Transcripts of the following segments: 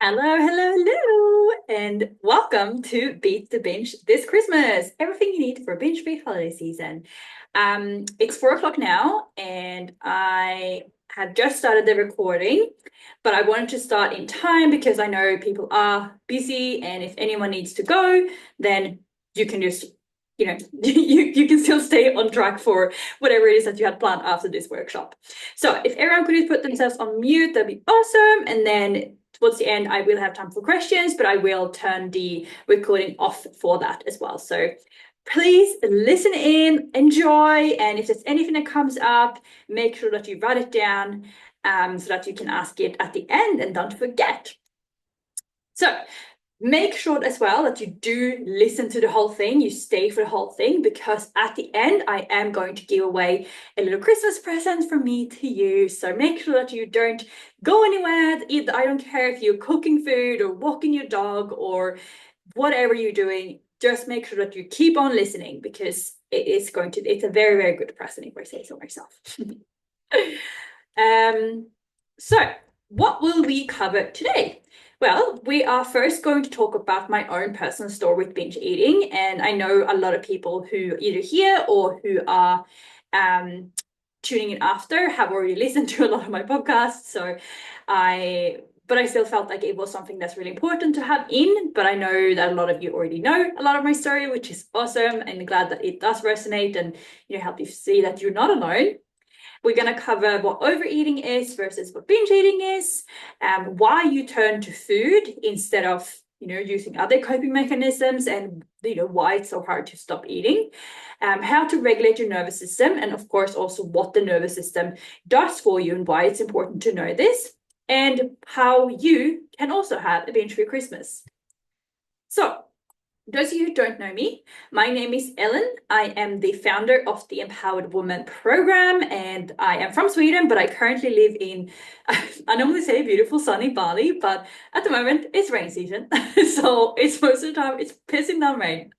Hello, hello, hello, and welcome to Beat the Binge this Christmas. Everything you need for a binge-free holiday season. It's 4 o'clock now, and I have just started the recording, but I wanted to start in time because I know people are busy, and if anyone needs to go, then you can just, you can still stay on track for whatever it is that you had planned after this workshop. So if everyone could just put themselves on mute, that'd be awesome, and then towards the end, I will have time for questions, but I will turn the recording off for that as well. So please listen in, enjoy, and if there's anything that comes up, make sure that you write it down so that you can ask it at the end and don't forget. So make sure as well that you do listen to the whole thing, you stay for the whole thing, because at the end I am going to give away a little Christmas present from me to you. So make sure that you don't go anywhere. I don't care if you're cooking food or walking your dog or whatever you're doing, just make sure that you keep on listening because it's a very, very good present if I say so myself. So what will we cover today? Well, we are first going to talk about my own personal story with binge eating. And I know a lot of people who either hear or who are tuning in after have already listened to a lot of my podcasts. But I still felt like it was something that's really important to have in. But I know that a lot of you already know a lot of my story, which is awesome. And glad that it does resonate and help you see that you're not alone. We're going to cover what overeating is versus what binge eating is, why you turn to food instead of using other coping mechanisms, and why it's so hard to stop eating, how to regulate your nervous system, and of course also what the nervous system does for you and why it's important to know this, and how you can also have a binge-free Christmas. So those of you who don't know me, my name is Ellen. I am the founder of the Empowered Woman program, and I am from Sweden, but I currently live in, I normally say beautiful sunny Bali, but at the moment it's rain season. So it's most of the time it's pissing down rain.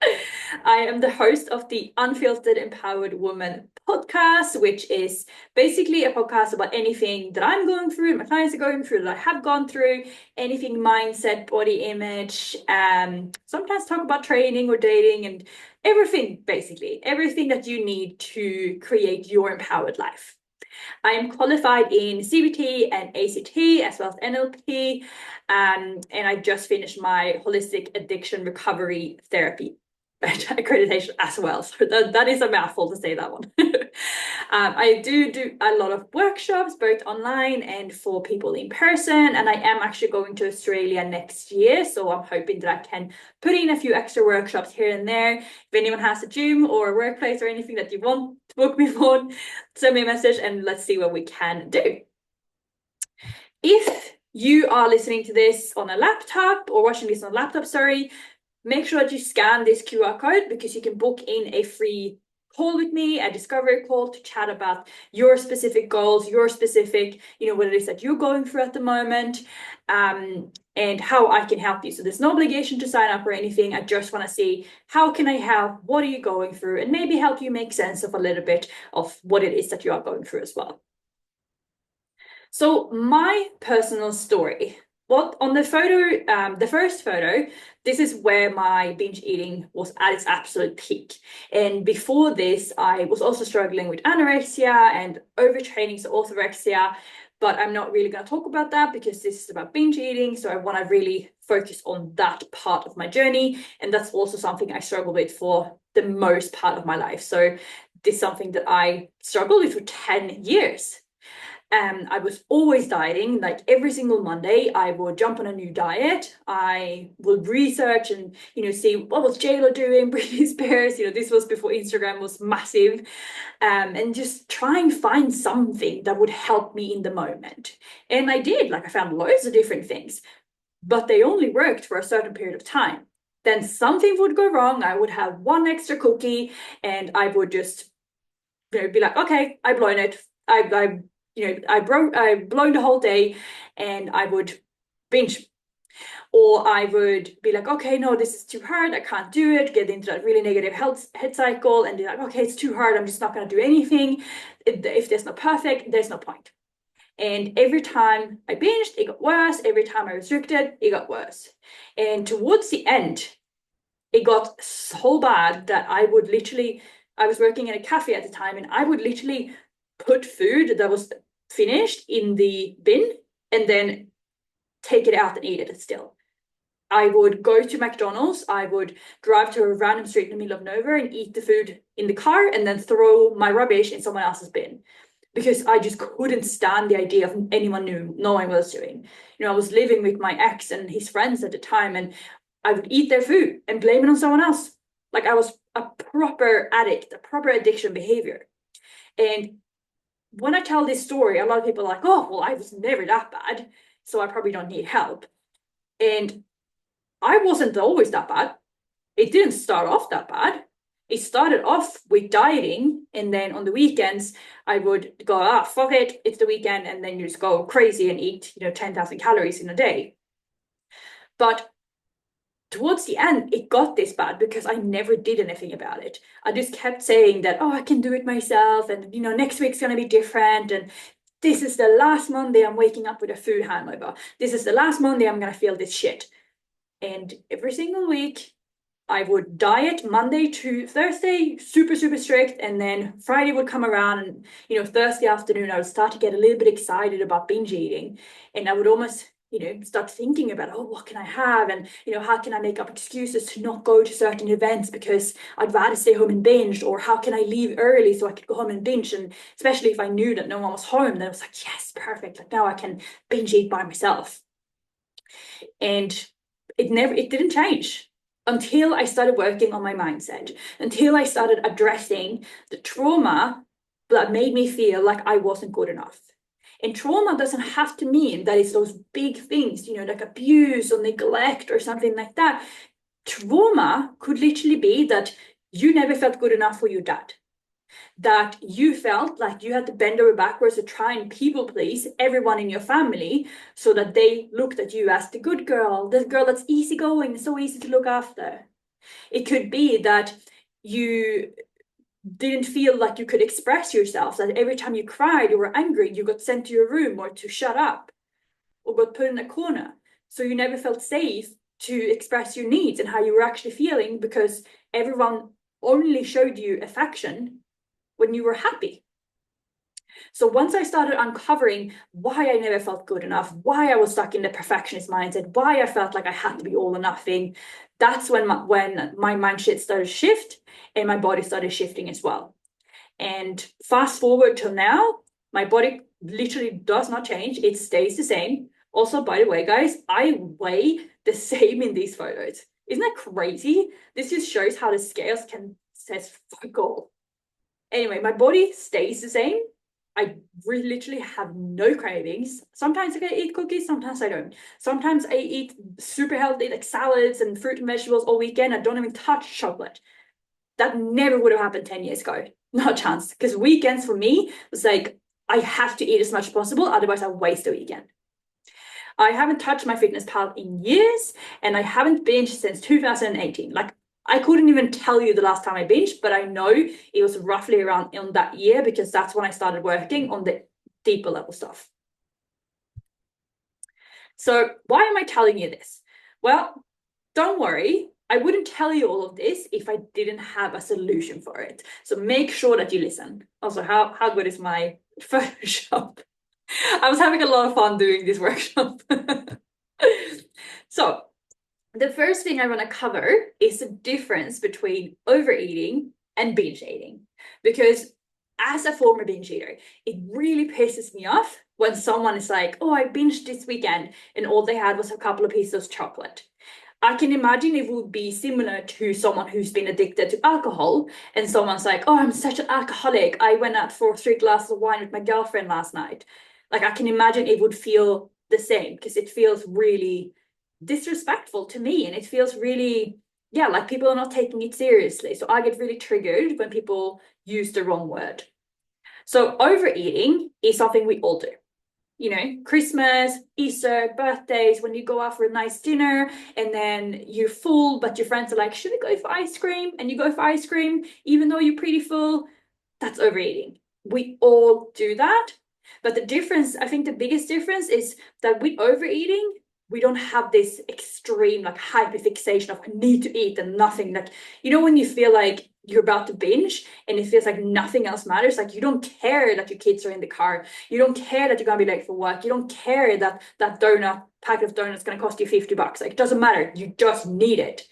I am the host of the Unfiltered Empowered Woman podcast, which is basically a podcast about anything that I'm going through, my clients are going through, that I have gone through, anything mindset, body image, sometimes talk about training or dating and everything, basically, everything that you need to create your empowered life. I am qualified in CBT and ACT as well as NLP, and I just finished my holistic addiction recovery therapy accreditation as well. So that is a mouthful to say that one. I do a lot of workshops, both online and for people in person. And I am actually going to Australia next year. So I'm hoping that I can put in a few extra workshops here and there. If anyone has a gym or a workplace or anything that you want to book me for, send me a message and let's see what we can do. If you are listening to this on a laptop or watching this on a laptop, sorry, make sure that you scan this QR code because you can book in a free call with me, a discovery call to chat about your specific goals, your specific, what it is that you're going through at the moment, and how I can help you. So there's no obligation to sign up or anything. I just want to see how can I help, what are you going through, and maybe help you make sense of a little bit of what it is that you are going through as well. So my personal story. Well, on the photo, the first photo, this is where my binge eating was at its absolute peak. And before this, I was also struggling with anorexia and overtraining, so orthorexia. But I'm not really going to talk about that because this is about binge eating. So I want to really focus on that part of my journey. And that's also something I struggled with for the most part of my life. So this is something that I struggled with for 10 years. I was always dieting, like every single Monday I would jump on a new diet. I would research and see what was JLo doing, Britney Spears, this was before Instagram was massive, and just try and find something that would help me in the moment. And I did, like I found loads of different things, but they only worked for a certain period of time. Then something would go wrong. I would have one extra cookie and I would just be like, okay, I've blown it. I've blown the whole day, and I would binge. Or I would be like, okay, no, this is too hard. I can't do it. Get into that really negative head cycle and be like, okay, it's too hard. I'm just not going to do anything. If there's no perfect, there's no point. And every time I binged, it got worse. Every time I restricted, it got worse. And towards the end, it got so bad that I was working in a cafe at the time, and I would literally put food that was finished in the bin and then take it out and eat it still. I would go to McDonald's, I would drive to a random street in the middle of nowhere and eat the food in the car and then throw my rubbish in someone else's bin, because I just couldn't stand the idea of anyone knowing what I was doing. I was living with my ex and his friends at the time, and I would eat their food and blame it on someone else. Like I was a proper addict, a proper addiction behavior. And when I tell this story, a lot of people are like, oh, well, I was never that bad, so I probably don't need help. And I wasn't always that bad. It didn't start off that bad. It started off with dieting, and then on the weekends, I would go, fuck it, it's the weekend, and then you just go crazy and eat, 10,000 calories in a day. But towards the end, it got this bad because I never did anything about it. I just kept saying that, oh, I can do it myself, and next week's gonna be different, and this is the last Monday I'm waking up with a food hangover. This is the last Monday I'm gonna feel this shit. And every single week, I would diet Monday to Thursday, super, super strict. And then Friday would come around and, Thursday afternoon, I would start to get a little bit excited about binge eating. And I would almost, start thinking about, oh, what can I have? And, how can I make up excuses to not go to certain events because I'd rather stay home and binge? Or how can I leave early so I could go home and binge? And especially if I knew that no one was home, then I was like, yes, perfect. Like now I can binge eat by myself. And it didn't change until I started working on my mindset, until I started addressing the trauma that made me feel like I wasn't good enough. And trauma doesn't have to mean that it's those big things, like abuse or neglect or something like that. Trauma could literally be that you never felt good enough for your dad, that you felt like you had to bend over backwards to try and people please everyone in your family so that they looked at you as the good girl, the girl that's easygoing, so easy to look after. It could be that you didn't feel like you could express yourself, that every time you cried, you were angry, you got sent to your room or to shut up or got put in a corner. So you never felt safe to express your needs and how you were actually feeling, because everyone only showed you affection when you were happy. So once I started uncovering why I never felt good enough, why I was stuck in the perfectionist mindset, why I felt like I had to be all or nothing, that's when my mindset started to shift and my body started shifting as well. And fast forward till now, my body literally does not change. It stays the same. Also, by the way, guys, I weigh the same in these photos. Isn't that crazy? This just shows how the scales can says fuck all. Anyway, my body stays the same. I literally have no cravings. Sometimes I eat cookies, sometimes I don't. Sometimes I eat super healthy, like salads and fruit and vegetables all weekend. I don't even touch chocolate. That never would have happened 10 years ago. Not a chance. Because weekends for me was like, I have to eat as much as possible, otherwise I waste a weekend. I haven't touched my fitness pal in years, and I haven't binged since 2018. Like, I couldn't even tell you the last time I binged, but I know it was roughly around in that year, because that's when I started working on the deeper level stuff. So why am I telling you this? Well, don't worry. I wouldn't tell you all of this if I didn't have a solution for it. So make sure that you listen. Also, how good is my Photoshop? I was having a lot of fun doing this workshop. So the first thing I want to cover is the difference between overeating and binge eating. Because as a former binge eater, it really pisses me off when someone is like, oh, I binged this weekend and all they had was a couple of pieces of chocolate. I can imagine it would be similar to someone who's been addicted to alcohol and someone's like, oh, I'm such an alcoholic. I went out for 3 glasses of wine with my girlfriend last night. Like, I can imagine it would feel the same, because it feels really disrespectful to me, and it feels really, like people are not taking it seriously. So I get really triggered when people use the wrong word. So overeating is something we all do. Christmas, Easter, birthdays, when you go out for a nice dinner and then you're full, but your friends are like, should we go for ice cream? And you go for ice cream, even though you're pretty full. That's overeating. We all do that. But the difference, I think the biggest difference is that with overeating, we don't have this extreme like hyperfixation of I need to eat and nothing. Like, you know, when you feel like you're about to binge and it feels like nothing else matters, like you don't care that your kids are in the car, you don't care that you're gonna be late for work, you don't care that that packet of donuts is gonna cost you $50. Like, it doesn't matter, you just need it.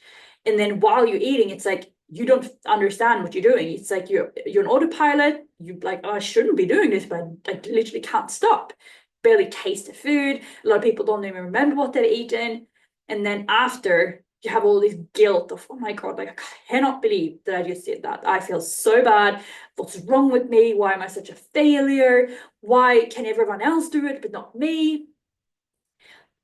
And then while you're eating, it's like you don't understand what you're doing. It's like you're an autopilot. You're like, oh, I shouldn't be doing this, but I literally can't stop. Barely taste the food. A lot of people don't even remember what they've eaten. And then after, you have all this guilt of, oh my God, like I cannot believe that I just did that. I feel so bad. What's wrong with me? Why am I such a failure? Why can everyone else do it, but not me?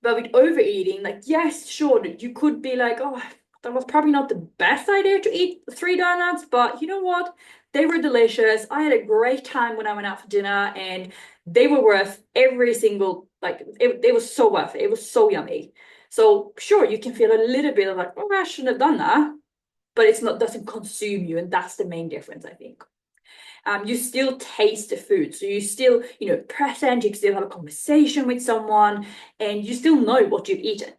But with overeating, like, yes, sure, you could be like, oh, that was probably not the best idea to eat 3 donuts, but you know what? They were delicious. I had a great time when I went out for dinner, and they were worth every single, like, it was so worth it. It was so yummy. So sure, you can feel a little bit of like, oh, I shouldn't have done that, but it's not, doesn't consume you, and that's the main difference, I think. You still taste the food. So you still, you know, present, you can still have a conversation with someone, and you still know what you've eaten.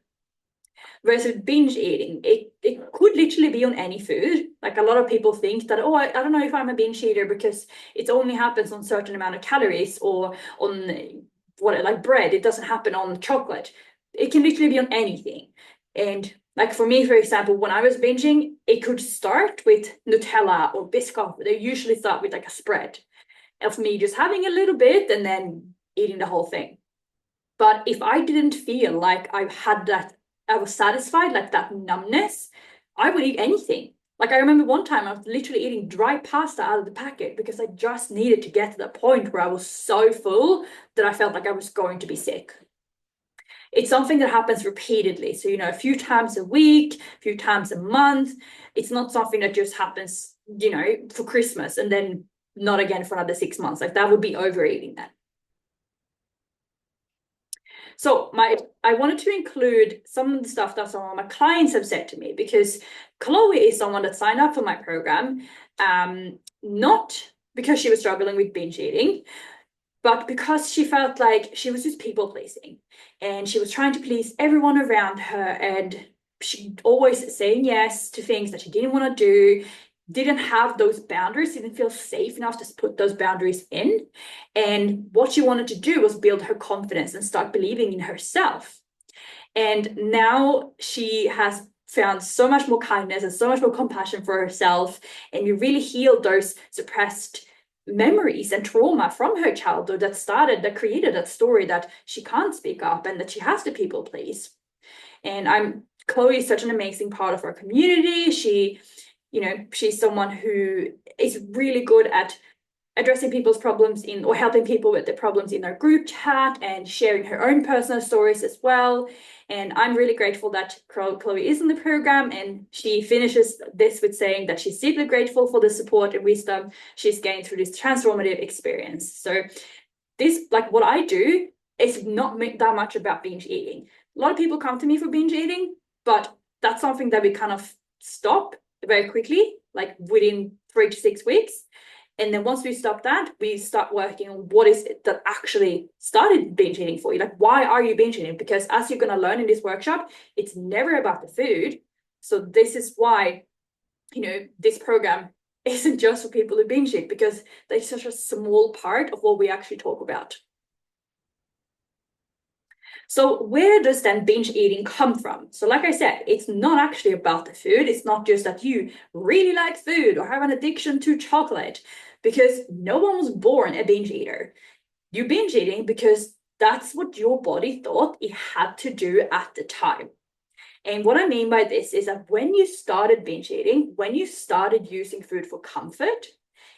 Whereas with binge eating, it could literally be on any food. Like a lot of people think that, oh, I don't know if I'm a binge eater because it only happens on certain amount of calories or on what like bread. It doesn't happen on chocolate. It can literally be on anything. And like for me, for example, when I was binging, it could start with Nutella or Biscoff. They usually start with like a spread of me just having a little bit and then eating the whole thing. But if I didn't feel like I had that, I was satisfied, like that numbness, I would eat anything. Like I remember one time I was literally eating dry pasta out of the packet because I just needed to get to the point where I was so full that I felt like I was going to be sick. It's something that happens repeatedly. So, you know, a few times a week, a few times a month. It's not something that just happens, you know, for Christmas and then not again for another 6 months. Like that would be overeating then. So I wanted to include some of the stuff that some of my clients have said to me because Chloe is someone that signed up for my program, not because she was struggling with binge eating, but because she felt like she was just people pleasing and she was trying to please everyone around her, and she always saying yes to things that she didn't want to do, didn't have those boundaries, didn't feel safe enough to put those boundaries in. And what she wanted to do was build her confidence and start believing in herself. And now she has found so much more kindness and so much more compassion for herself, and you really healed those suppressed memories and trauma from her childhood that created that story that she can't speak up and that she has to people please. And Chloe is such an amazing part of our community. She, you know, she's someone who is really good at addressing people's problems in or helping people with their problems in our group chat and sharing her own personal stories as well. And I'm really grateful that Chloe is in the program, and she finishes this with saying that she's deeply grateful for the support and wisdom she's gained through this transformative experience. So this, like what I do, is not that much about binge eating. A lot of people come to me for binge eating, but that's something that we kind of stop very quickly, like within 3 to 6 weeks. And then once we stop that, we start working on what is it that actually started binge eating for you. Like, why are you binge eating? Because as you're going to learn in this workshop, it's never about the food. So this is why, you know, this program isn't just for people who binge eat, because that's such a small part of what we actually talk about. So where does then binge eating come from? So like I said, it's not actually about the food. It's not just that you really like food or have an addiction to chocolate, because no one was born a binge eater. You're binge eating because that's what your body thought it had to do at the time. And what I mean by this is that when you started binge eating, when you started using food for comfort,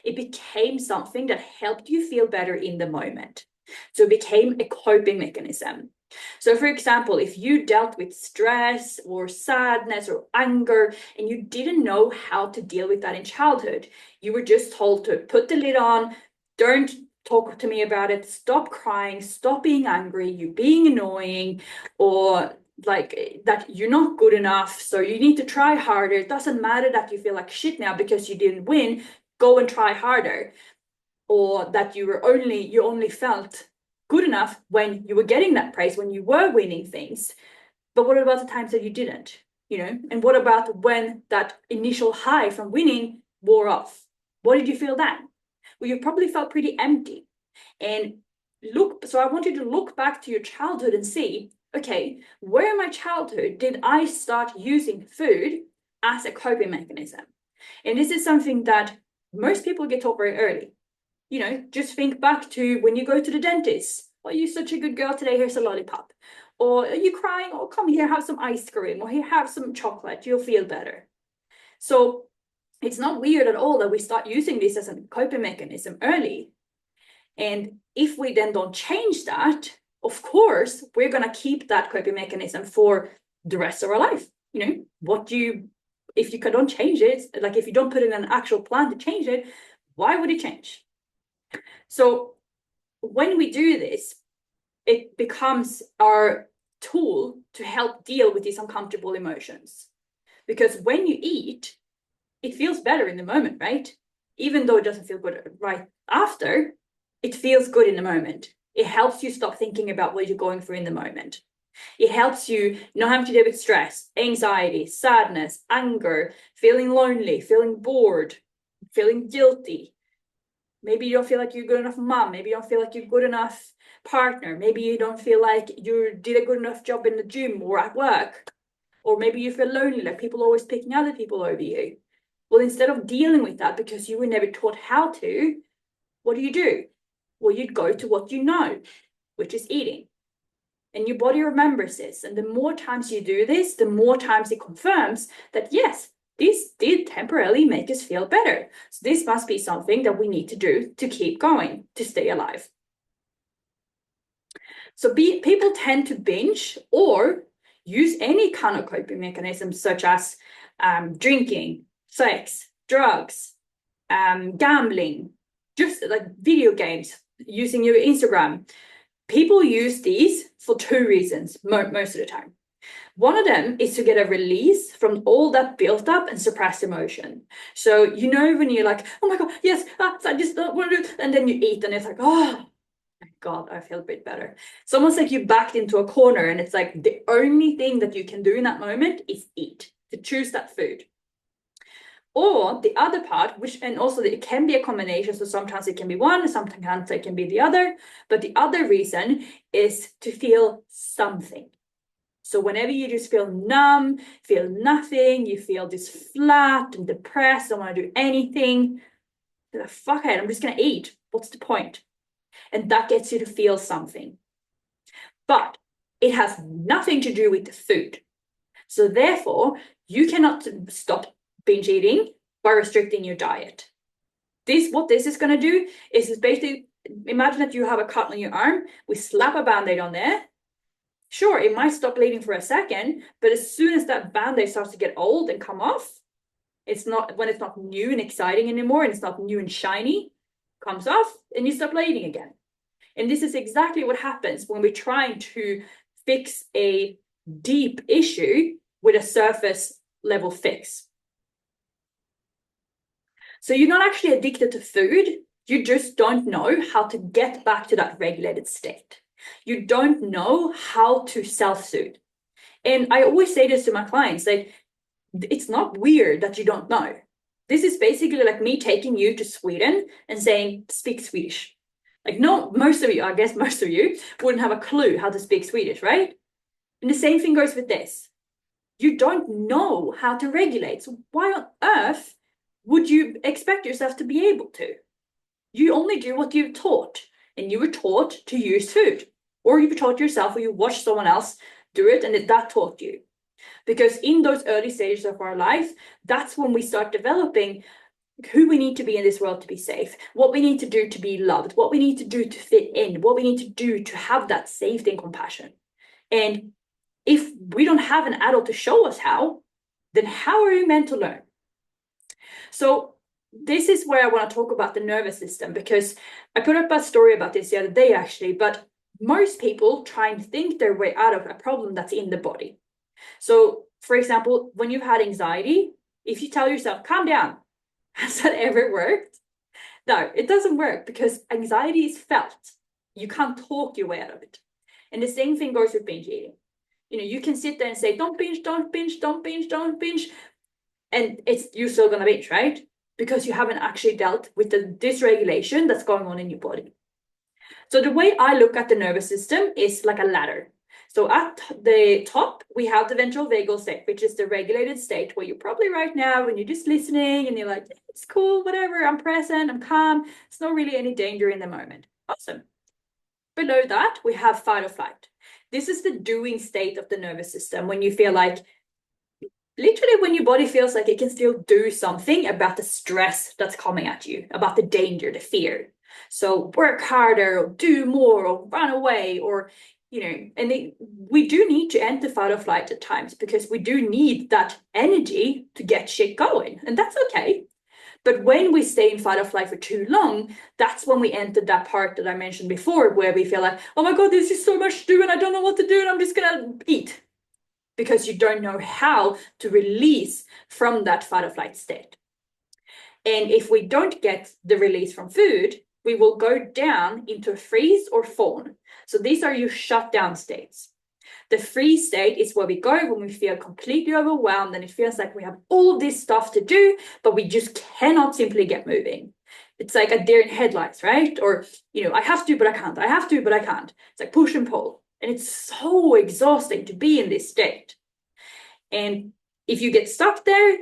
it became something that helped you feel better in the moment. So it became a coping mechanism. So for example, if you dealt with stress or sadness or anger and you didn't know how to deal with that in childhood, you were just told to put the lid on, don't talk to me about it, stop crying, stop being angry, you're being annoying, or like that you're not good enough, so you need to try harder. It doesn't matter that you feel like shit now because you didn't win, go and try harder. or that you only felt good enough when you were getting that praise, when you were winning things. But what about the times that you didn't? And what about when that initial high from winning wore off? What did you feel then? Well, you probably felt pretty empty. And so I want you to look back to your childhood and see, okay, where in my childhood did I start using food as a coping mechanism? And this is something that most people get taught very early. Just think back to when you go to the dentist. Oh, you're such a good girl today, here's a lollipop. Or are you crying? Oh, come here, have some ice cream. Or here, have some chocolate, you'll feel better. So it's not weird at all that we start using this as a coping mechanism early. And if we then don't change that, of course, we're going to keep that coping mechanism for the rest of our life. If you don't change it, like if you don't put in an actual plan to change it, why would it change? So when we do this, it becomes our tool to help deal with these uncomfortable emotions. Because when you eat, it feels better in the moment, right? Even though it doesn't feel good right after, it feels good in the moment. It helps you stop thinking about what you're going through in the moment. It helps you not have to deal with stress, anxiety, sadness, anger, feeling lonely, feeling bored, feeling guilty. Maybe you don't feel like you're good enough mom. Maybe you don't feel like you're good enough partner. Maybe you don't feel like you did a good enough job in the gym or at work. Or maybe you feel lonely, like people always picking other people over you. Well, instead of dealing with that because you were never taught how to, what do? Well, you'd go to what you know, which is eating. And your body remembers this. And the more times you do this, the more times it confirms that, yes, this did temporarily make us feel better. So this must be something that we need to do to keep going, to stay alive. So people tend to binge or use any kind of coping mechanisms, such as drinking, sex, drugs, gambling, just like video games, using your Instagram. People use these for two reasons most of the time. One of them is to get a release from all that built up and suppressed emotion. So, when you're like, oh my God, yes, I just don't want to do it. And then you eat and it's like, oh my God, I feel a bit better. It's almost like you backed into a corner and it's like the only thing that you can do in that moment is eat, to choose that food. Or the other part, and also it can be a combination. So sometimes it can be one, sometimes it can be the other. But the other reason is to feel something. So whenever you just feel numb, feel nothing, you feel just flat and depressed, don't want to do anything, fuck it, I'm just going to eat. What's the point? And that gets you to feel something. But it has nothing to do with the food. So therefore, you cannot stop binge eating by restricting your diet. What this is going to do is basically, imagine that you have a cut on your arm, we slap a band-aid on there. Sure, it might stop bleeding for a second, but as soon as that band-aid starts to get old and come off, when it's not new and exciting anymore, and it's not new and shiny, comes off, and you stop bleeding again. And this is exactly what happens when we're trying to fix a deep issue with a surface level fix. So you're not actually addicted to food, you just don't know how to get back to that regulated state. You don't know how to self-soothe. And I always say this to my clients, like, it's not weird that you don't know. This is basically like me taking you to Sweden and saying, speak Swedish. Like, no, most of you wouldn't have a clue how to speak Swedish, right? And the same thing goes with this. You don't know how to regulate. So why on earth would you expect yourself to be able to? You only do what you're taught, and you were taught to use food, or you taught yourself, or you watched someone else do it, and that taught you. Because in those early stages of our life, that's when we start developing who we need to be in this world to be safe, what we need to do to be loved, what we need to do to fit in, what we need to do to have that safety and compassion. And if we don't have an adult to show us how, then how are you meant to learn? So this is where I want to talk about the nervous system, because I put up a story about this the other day, actually, but most people try and think their way out of a problem that's in the body. So, for example, when you've had anxiety, if you tell yourself, calm down, has that ever worked? No, it doesn't work because anxiety is felt. You can't talk your way out of it. And the same thing goes with binge eating. You can sit there and say, don't binge, don't binge, don't binge, don't binge. And you're still going to binge, right? Because you haven't actually dealt with the dysregulation that's going on in your body. So the way I look at the nervous system is like a ladder. So at the top, we have the ventral vagal state, which is the regulated state where you're probably right now when you're just listening and you're like, it's cool, whatever, I'm present, I'm calm. It's not really any danger in the moment. Awesome. Below that, we have fight or flight. This is the doing state of the nervous system when you feel like, literally when your body feels like it can still do something about the stress that's coming at you, about the danger, the fear. So work harder or do more or run away or, and we do need to enter fight or flight at times because we do need that energy to get shit going. And that's okay. But when we stay in fight or flight for too long, that's when we enter that part that I mentioned before, where we feel like, oh my God, this is so much to do and I don't know what to do and I'm just going to eat. Because you don't know how to release from that fight or flight state. And if we don't get the release from food, we will go down into freeze or fawn. So these are your shutdown states. The freeze state is where we go when we feel completely overwhelmed and it feels like we have all of this stuff to do, but we just cannot simply get moving. It's like a deer in headlights, right? Or, I have to, but I can't. I have to, but I can't. It's like push and pull. And it's so exhausting to be in this state. And if you get stuck there,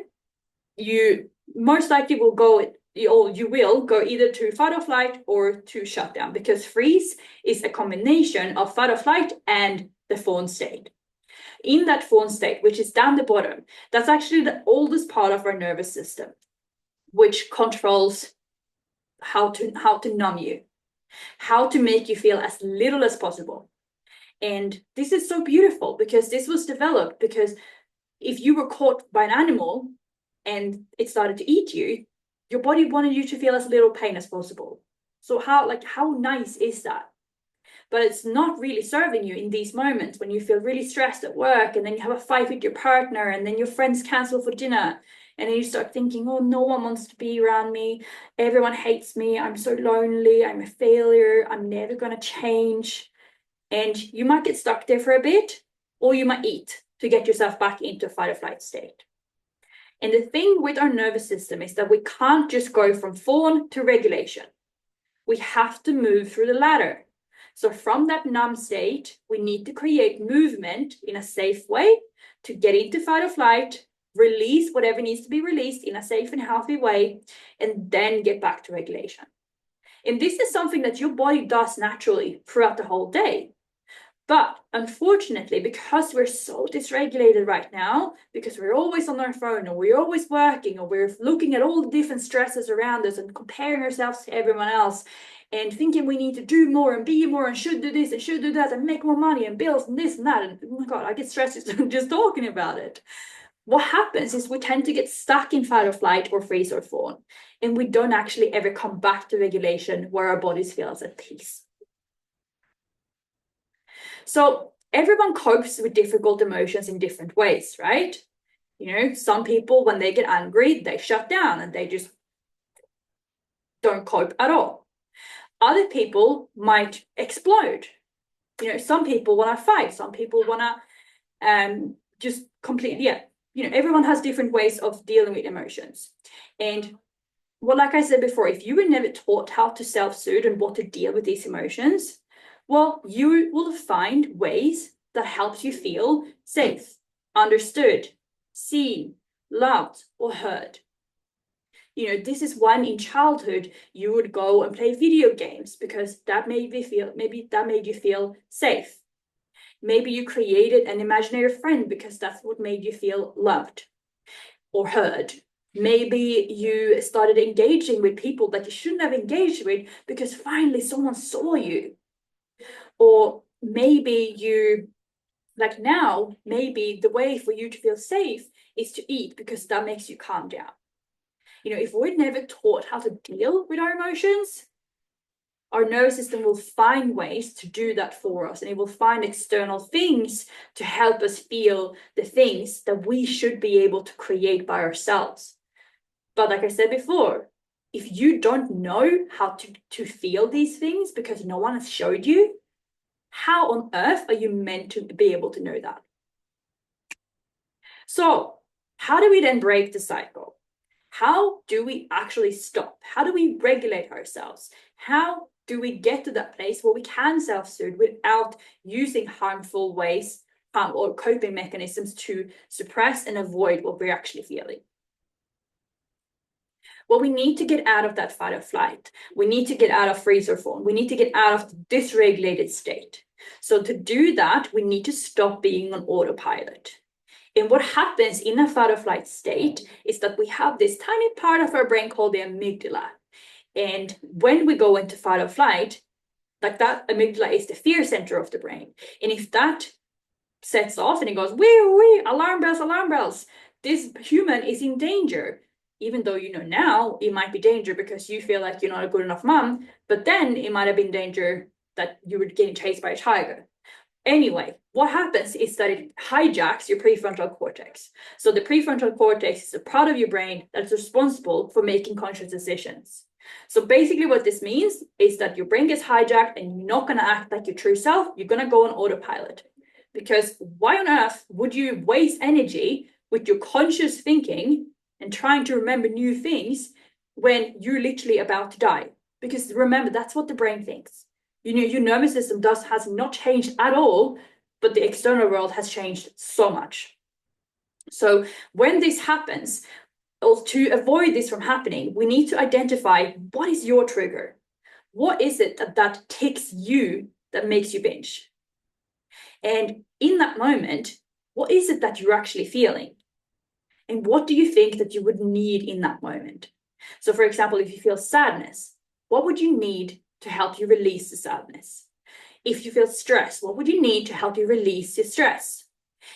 you most likely will go, you will go either to fight or flight or to shutdown because freeze is a combination of fight or flight and the fawn state. In that fawn state, which is down the bottom, that's actually the oldest part of our nervous system, which controls how to numb you, how to make you feel as little as possible. And this is so beautiful because this was developed because if you were caught by an animal and it started to eat you, your body wanted you to feel as little pain as possible. So how nice is that? But it's not really serving you in these moments when you feel really stressed at work and then you have a fight with your partner and then your friends cancel for dinner and then you start thinking, oh, no one wants to be around me. Everyone hates me. I'm so lonely. I'm a failure. I'm never going to change. And you might get stuck there for a bit, or you might eat to get yourself back into a fight or flight state. And the thing with our nervous system is that we can't just go from fawn to regulation. We have to move through the ladder. So from that numb state, we need to create movement in a safe way to get into fight or flight, release whatever needs to be released in a safe and healthy way, and then get back to regulation. And this is something that your body does naturally throughout the whole day. But unfortunately, because we're so dysregulated right now, because we're always on our phone or we're always working or we're looking at all the different stresses around us and comparing ourselves to everyone else and thinking we need to do more and be more and should do this and should do that and make more money and bills and this and that. And oh my God, I get stressed just talking about it. What happens is we tend to get stuck in fight or flight or freeze or fawn, and we don't actually ever come back to regulation where our bodies feel at peace. So everyone copes with difficult emotions in different ways, right? Some people, when they get angry, they shut down and they just don't cope at all. Other people might explode. Some people want to fight. Some people want to just completely, everyone has different ways of dealing with emotions. And well, like I said before, if you were never taught how to self-soothe and what to deal with these emotions, well, you will find ways that helps you feel safe, understood, seen, loved, or heard. This is when in childhood you would go and play video games because that made you feel safe. Maybe you created an imaginary friend because that's what made you feel loved or heard. Maybe you started engaging with people that you shouldn't have engaged with because finally someone saw you. Or maybe maybe the way for you to feel safe is to eat because that makes you calm down. If we're never taught how to deal with our emotions, our nervous system will find ways to do that for us, and it will find external things to help us feel the things that we should be able to create by ourselves. But like I said before, if you don't know how to feel these things because no one has showed you, how on earth are you meant to be able to know that? So how do we then break the cycle? How do we actually stop? How do we regulate ourselves? How do we get to that place where we can self-soothe without using harmful ways or coping mechanisms to suppress and avoid what we're actually feeling? Well, we need to get out of that fight or flight. We need to get out of freeze or fawn. We need to get out of the dysregulated state. So to do that, we need to stop being on autopilot. And what happens in a fight or flight state is that we have this tiny part of our brain called the amygdala. And when we go into fight or flight, like that amygdala is the fear center of the brain. And if that sets off and it goes, wee, alarm bells, this human is in danger. Even though you know now it might be danger because you feel like you're not a good enough mom, but then it might have been danger that you were getting chased by a tiger. Anyway, what happens is that it hijacks your prefrontal cortex. So the prefrontal cortex is a part of your brain that's responsible for making conscious decisions. So basically what this means is that your brain gets hijacked and you're not going to act like your true self. You're going to go on autopilot. Because why on earth would you waste energy with your conscious thinking and trying to remember new things when you're literally about to die? Because remember, that's what the brain thinks. You know, your nervous system has not changed at all, but the external world has changed so much. So when this happens, to avoid this from happening, we need to identify what is your trigger. What is it that ticks you that makes you binge? And in that moment, what is it that you're actually feeling? And what do you think that you would need in that moment? So for example, if you feel sadness, what would you need to help you release the sadness? If you feel stress, what would you need to help you release your stress?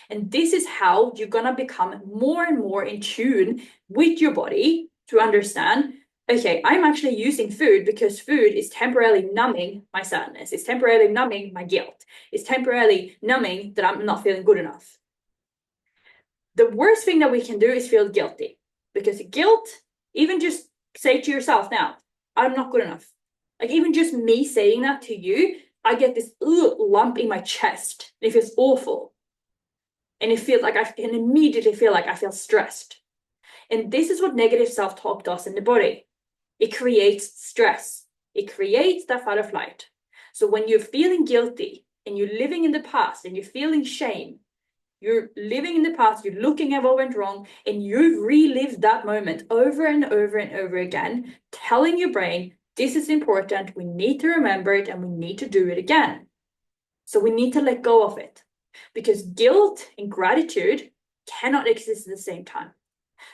And this is how you're going to become more and more in tune with your body to understand, okay, I'm actually using food because food is temporarily numbing my sadness. It's temporarily numbing my guilt. It's temporarily numbing that I'm not feeling good enough. The worst thing that we can do is feel guilty, because guilt, even just say to yourself now, I'm not good enough. Like even just me saying that to you, I get this lump in my chest. It feels awful. And it feels like I can immediately feel like I feel stressed. And this is what negative self-talk does in the body. It creates stress. It creates that fight or flight. So when you're feeling guilty and you're living in the past and you're feeling shame, you're living in the past, you're looking at what went wrong, and you've relived that moment over and over and over again, telling your brain, this is important, we need to remember it, and we need to do it again. So we need to let go of it, because guilt and gratitude cannot exist at the same time.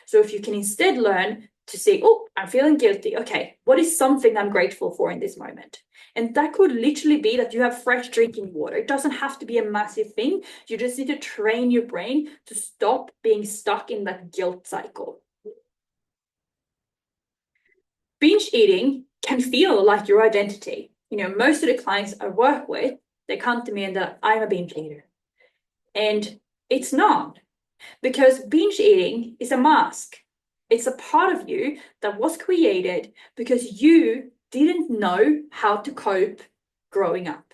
So if you can instead learn to say, oh, I'm feeling guilty. Okay, what is something I'm grateful for in this moment? And that could literally be that you have fresh drinking water. It doesn't have to be a massive thing. You just need to train your brain to stop being stuck in that guilt cycle. Binge eating can feel like your identity. You know, most of the clients I work with, they come to me and they're, I'm a binge eater. And it's not, because binge eating is a mask. It's a part of you that was created because you didn't know how to cope growing up.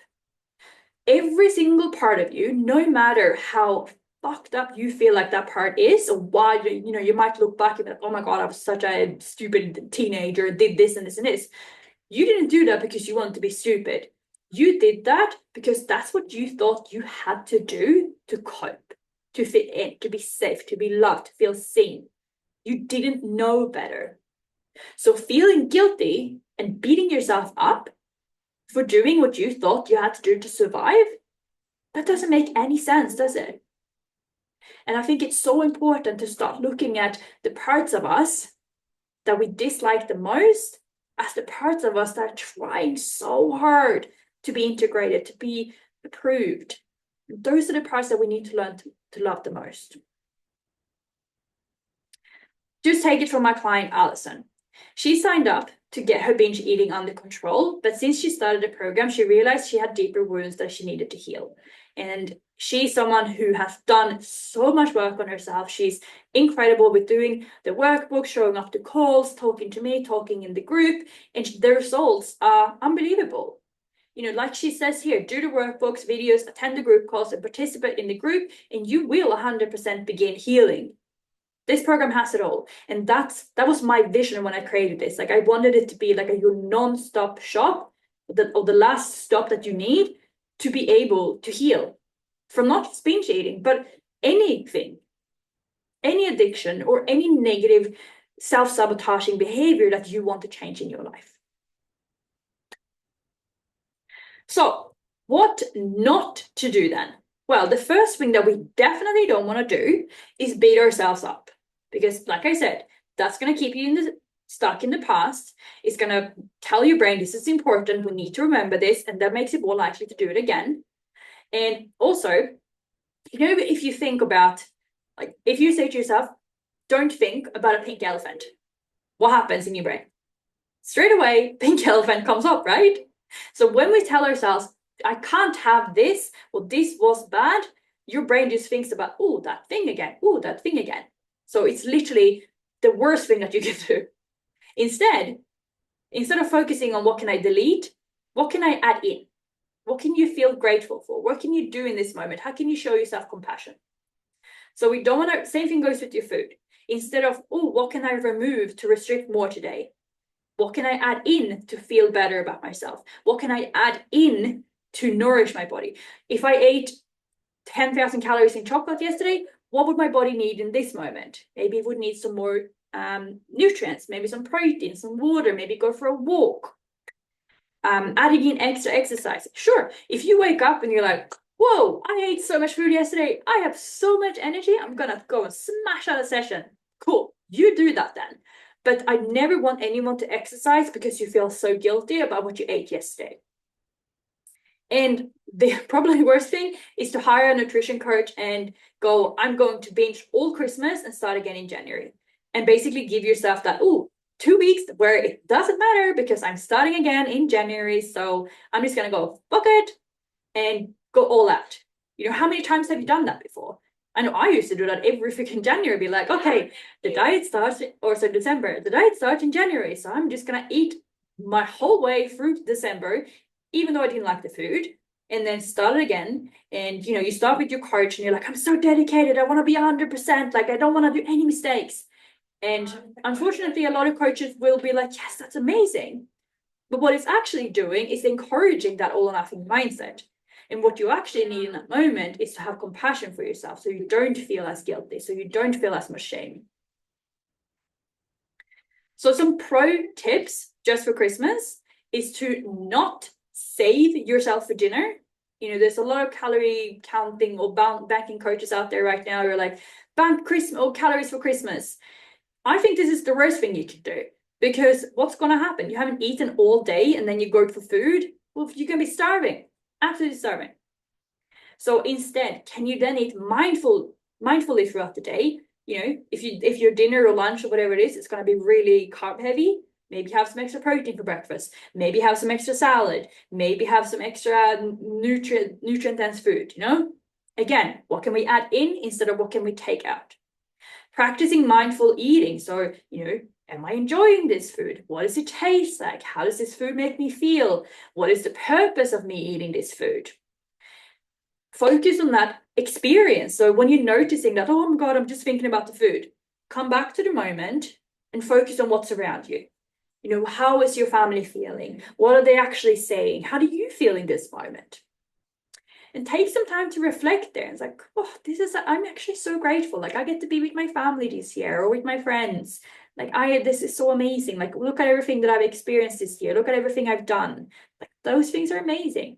Every single part of you, no matter how fucked up you feel like that part is, or why, you know, you might look back and be like, oh my God, I was such a stupid teenager, did this and this and this. You didn't do that because you wanted to be stupid. You did that because that's what you thought you had to do to cope, to fit in, to be safe, to be loved, to feel seen. You didn't know better. So feeling guilty and beating yourself up for doing what you thought you had to do to survive, that doesn't make any sense, does it? And I think it's so important to start looking at the parts of us that we dislike the most as the parts of us that are trying so hard to be integrated, to be approved. Those are the parts that we need to learn to love the most. Just take it from my client, Alison. She signed up to get her binge eating under control, but since she started the program, she realized she had deeper wounds that she needed to heal. And She's someone who has done so much work on herself. She's incredible with doing the workbook, showing up to calls, talking to me, talking in the group, and the results are unbelievable. Like she says here, do the workbooks, videos, attend the group calls, and participate in the group, and you will 100% begin healing. This program has it all. And that was my vision when I created this. Like, I wanted it to be like your non-stop shop, or the last stop that you need to be able to heal from not just binge eating, but anything, any addiction or any negative self-sabotaging behavior that you want to change in your life. So what not to do then? Well, the first thing that we definitely don't want to do is beat ourselves up, because like I said, that's going to keep you stuck in the past. It's going to tell your brain this is important, we need to remember this, and that makes it more likely to do it again. And also, if you think about, like, if you say to yourself, don't think about a pink elephant, what happens in your brain? Straight away, pink elephant comes up, right? So when we tell ourselves, I can't have this, or this was bad, your brain just thinks about, oh, that thing again, oh, that thing again. So it's literally the worst thing that you can do. Instead of focusing on what can I delete, what can I add in? What can you feel grateful for? What can you do in this moment? How can you show yourself compassion? So we don't want to, same thing goes with your food. Instead of, oh, what can I remove to restrict more today? What can I add in to feel better about myself? What can I add in to nourish my body? If I ate 10,000 calories in chocolate yesterday, what would my body need in this moment? Maybe it would need some more nutrients, maybe some protein, some water, maybe go for a walk. Adding in extra exercise. Sure, if you wake up and you're like, whoa, I ate so much food yesterday, I have so much energy, I'm gonna go and smash out a session. Cool, you do that then. But I never want anyone to exercise because you feel so guilty about what you ate yesterday. And the probably worst thing is to hire a nutrition coach and go, I'm going to binge all Christmas and start again in January. And basically give yourself that, 2 weeks where it doesn't matter because I'm starting again in January. So I'm just going to go fuck it and go all out. How many times have you done that before? I know I used to do that every freaking January, be like, okay, the diet starts, December, the diet starts in January. So I'm just going to eat my whole way through December, even though I didn't like the food, and then start it again. And, you start with your coach and you're like, I'm so dedicated. I want to be 100%. Like, I don't want to do any mistakes. And unfortunately, a lot of coaches will be like, yes, that's amazing. But what it's actually doing is encouraging that all or nothing mindset. And what you actually need in that moment is to have compassion for yourself so you don't feel as guilty, so you don't feel as much shame. So some pro tips just for Christmas is to not save yourself for dinner. There's a lot of calorie counting or banking coaches out there right now who are like, bank Christmas or calories for Christmas. I think this is the worst thing you can do, because what's going to happen? You haven't eaten all day and then you go for food. Well, you're going to be starving, absolutely starving. So instead, can you then eat mindfully throughout the day? If your dinner or lunch or whatever it is, it's going to be really carb heavy. Maybe have some extra protein for breakfast. Maybe have some extra salad. Maybe have some extra nutrient dense food. Again, what can we add in instead of what can we take out? Practicing mindful eating. So, am I enjoying this food? What does it taste like? How does this food make me feel? What is the purpose of me eating this food? Focus on that experience. So when you're noticing that, oh my God, I'm just thinking about the food, come back to the moment and focus on what's around you. How is your family feeling? What are they actually saying? How do you feel in this moment? And take some time to reflect there. It's like, I'm actually so grateful. Like, I get to be with my family this year or with my friends. Like, this is so amazing. Like, look at everything that I've experienced this year. Look at everything I've done. Like, those things are amazing.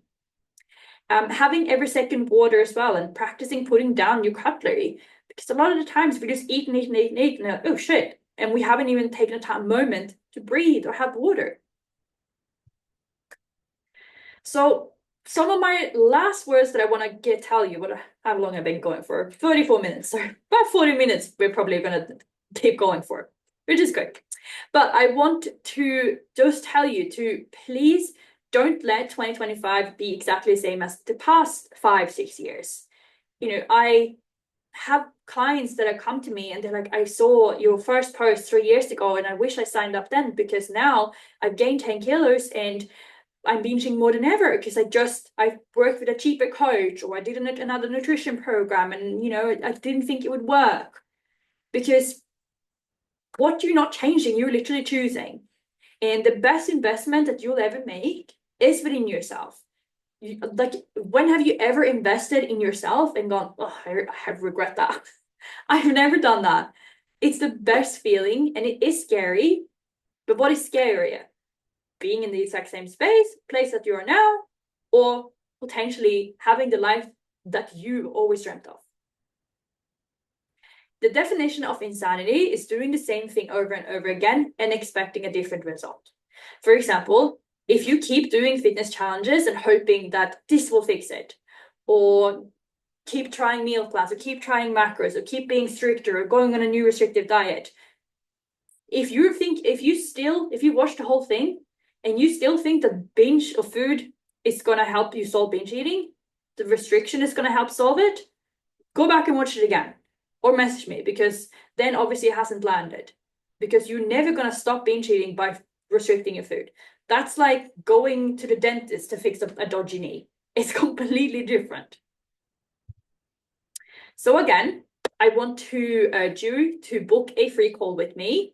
Having every second water as well, and practicing putting down your cutlery. Because a lot of the times we just eat and eat and eat and eat and oh shit. And we haven't even taken a moment to breathe or have water. So some of my last words that I want to tell you, how long I've been going for, 34 minutes, so about 40 minutes we're probably going to keep going for, which is good. But I want to just tell you to please don't let 2025 be exactly the same as the past 5-6 years. I have clients that have come to me and they're like, I saw your first post 3 years ago and I wish I signed up then, because now I've gained 10 kilos and I'm binging more than ever because I worked with a cheaper coach, or I did another nutrition program, and I didn't think it would work. Because what you're not changing, you're literally choosing. And the best investment that you'll ever make is within yourself. Like, when have you ever invested in yourself and gone, oh, I regret that? I've never done that. It's the best feeling, and it is scary. But what is scarier? Being in the exact same place that you are now, or potentially having the life that you always dreamt of? The definition of insanity is doing the same thing over and over again and expecting a different result. For example, if you keep doing fitness challenges and hoping that this will fix it, or keep trying meal plans, or keep trying macros, or keep being stricter, or going on a new restrictive diet, if you watch the whole thing and you still think that binge of food is going to help you solve binge eating, the restriction is going to help solve it, go back and watch it again. Or message me, because then obviously it hasn't landed. Because you're never going to stop binge eating by restricting your food. That's like going to the dentist to fix a dodgy knee. It's completely different. So again, I want to urge you to book a free call with me.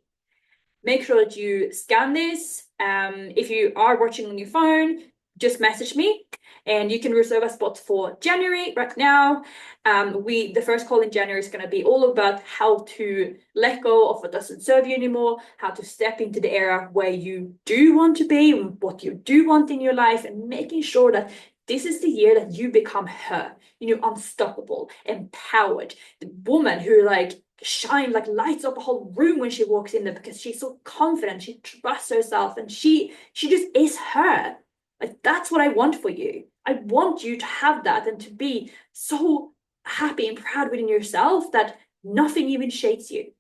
Make sure that you scan this. If you are watching on your phone, just message me, and you can reserve a spot for January right now. The first call in January is going to be all about how to let go of what doesn't serve you anymore, how to step into the era where you do want to be, and what you do want in your life, and making sure that this is the year that you become her, unstoppable, empowered, the woman who lights up a whole room when she walks in there because she's so confident, she trusts herself, and she just is her. Like, that's what I want for you. I want you to have that and to be so happy and proud within yourself that nothing even shakes you.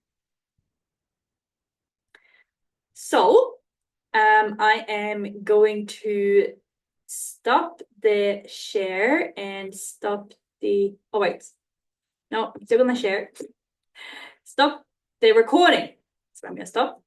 So, I am going to stop the share and stop the, oh wait, no, I'm still gonna share. Stop the recording. So I'm gonna stop.